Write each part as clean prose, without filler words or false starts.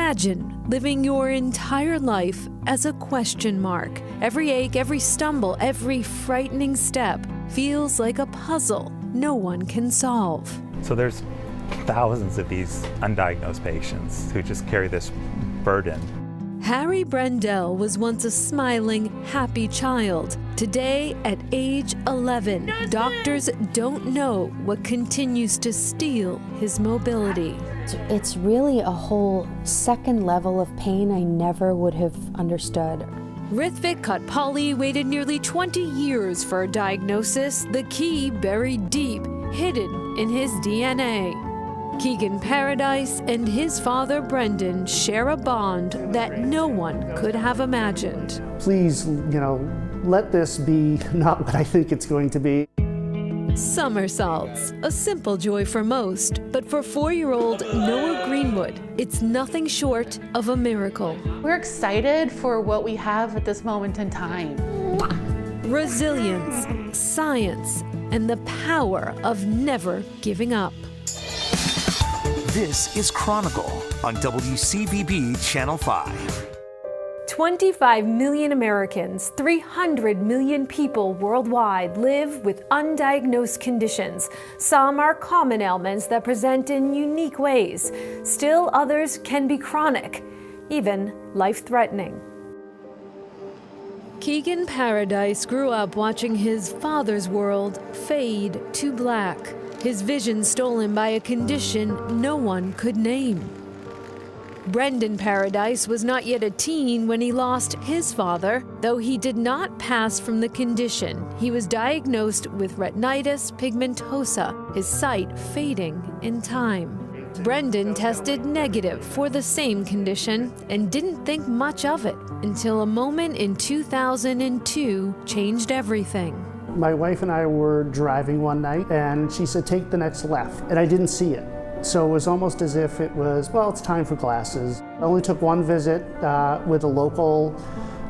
Imagine living your entire life as a question mark. Every ache, every stumble, every frightening step feels like a puzzle no one can solve. So there's thousands of these undiagnosed patients who just carry this burden. Harry Brendel was once a smiling, happy child. Today, at age 11, doctors don't know what continues to steal his mobility. It's really a whole second level of pain I never would have understood. Hrithvik Kotpalli waited nearly 20 years for a diagnosis, the key buried deep, hidden in his DNA. Keegan Paradise and his father Brendan share a bond that no one could have imagined. Please, let this be not what I think it's going to be. Somersaults, a simple joy for most, but for 4-year-old Noah Greenwood, it's nothing short of a miracle. We're excited for what we have at this moment in time. Resilience, science, and the power of never giving up. This is Chronicle on WCVB Channel 5. 25 million Americans, 300 million people worldwide live with undiagnosed conditions. Some are common ailments that present in unique ways. Still, others can be chronic, even life-threatening. Keegan Paradise grew up watching his father's world fade to black. His vision stolen by a condition no one could name. Brendan Paradise was not yet a teen when he lost his father, though he did not pass from the condition. He was diagnosed with retinitis pigmentosa, his sight fading in time. Brendan tested negative for the same condition and didn't think much of it until a moment in 2002 changed everything. My wife and I were driving one night and she said, take the next left, and I didn't see it. So it was almost as if it was, well, it's time for glasses. I only took one visit with a local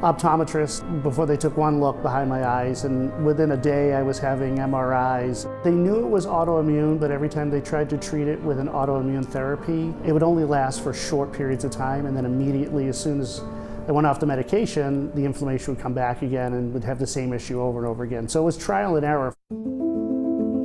optometrist before they took one look behind my eyes, and within a day I was having MRIs. They knew it was autoimmune, but every time they tried to treat it with an autoimmune therapy, it would only last for short periods of time, and then immediately, as soon as I went off the medication, the inflammation would come back again and would have the same issue over and over again. So it was trial and error.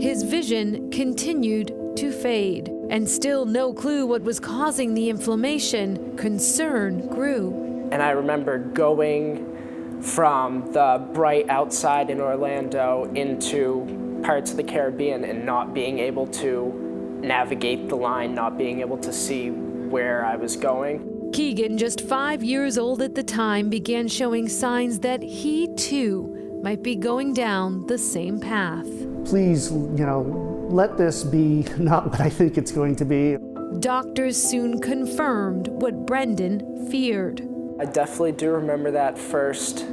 His vision continued to fade, and still no clue what was causing the inflammation. Concern grew. And I remember going from the bright outside in Orlando into parts of the Caribbean and not being able to navigate the line, not being able to see where I was going. Keegan, just 5 years old at the time, began showing signs that he too might be going down the same path. Please, let this be not what I think it's going to be. Doctors soon confirmed what Brendan feared. I definitely do remember that first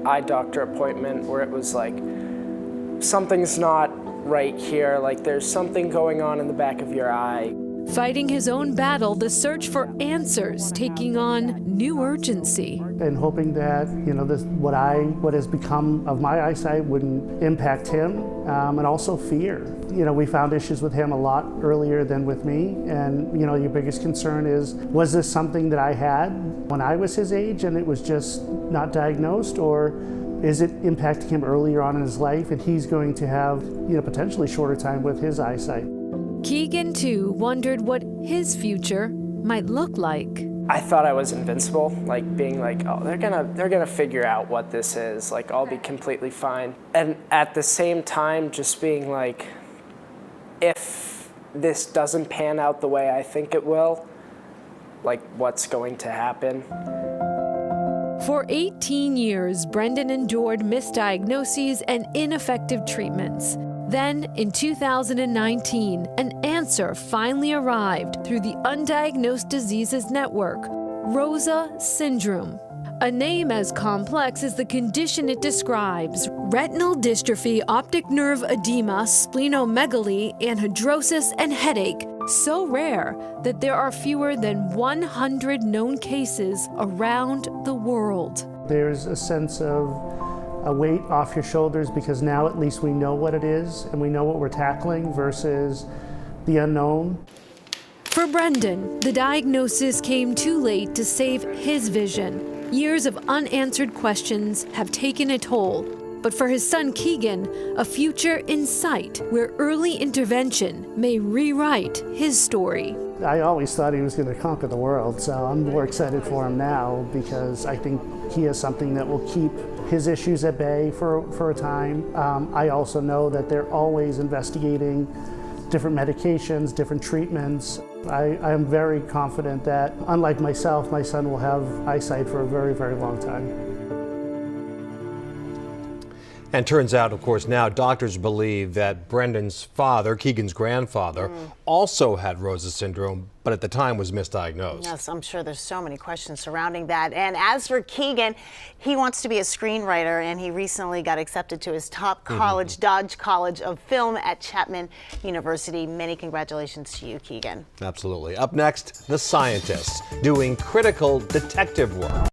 eye doctor appointment where it was like, something's not right here, like there's something going on in the back of your eye. Fighting his own battle, the search for answers taking on new urgency. And hoping that, what has become of my eyesight wouldn't impact him, and also fear. We found issues with him a lot earlier than with me, and your biggest concern is, was this something that I had when I was his age and it was just not diagnosed, or is it impacting him earlier on in his life and he's going to have, potentially shorter time with his eyesight? Keegan, too, wondered what his future might look like. I thought I was invincible, like being like, oh, they're gonna figure out what this is, like I'll be completely fine. And at the same time, just being like, if this doesn't pan out the way I think it will, like what's going to happen? For 18 years, Brendan endured misdiagnoses and ineffective treatments. Then, in 2019, an answer finally arrived through the Undiagnosed Diseases Network, Rosa syndrome. A name as complex as the condition it describes: retinal dystrophy, optic nerve edema, splenomegaly, anhidrosis, and headache. So rare that there are fewer than 100 known cases around the world. There's a sense of a weight off your shoulders because now at least we know what it is and we know what we're tackling versus the unknown. For Brendan, the diagnosis came too late to save his vision. Years of unanswered questions have taken a toll. But for his son Keegan, a future in sight where early intervention may rewrite his story. I always thought he was going to conquer the world, so I'm more excited for him now because I think he has something that will keep his issues at bay for a time. I also know that they're always investigating different medications, different treatments. I am very confident that, unlike myself, my son will have eyesight for a very, very long time. And turns out, of course, now doctors believe that Brendan's father, Keegan's grandfather, also had Rosa syndrome, but at the time was misdiagnosed. Yes, I'm sure there's so many questions surrounding that. And as for Keegan, he wants to be a screenwriter, and he recently got accepted to his top college, Dodge College of Film at Chapman University. Many congratulations to you, Keegan. Absolutely. Up next, the scientists doing critical detective work.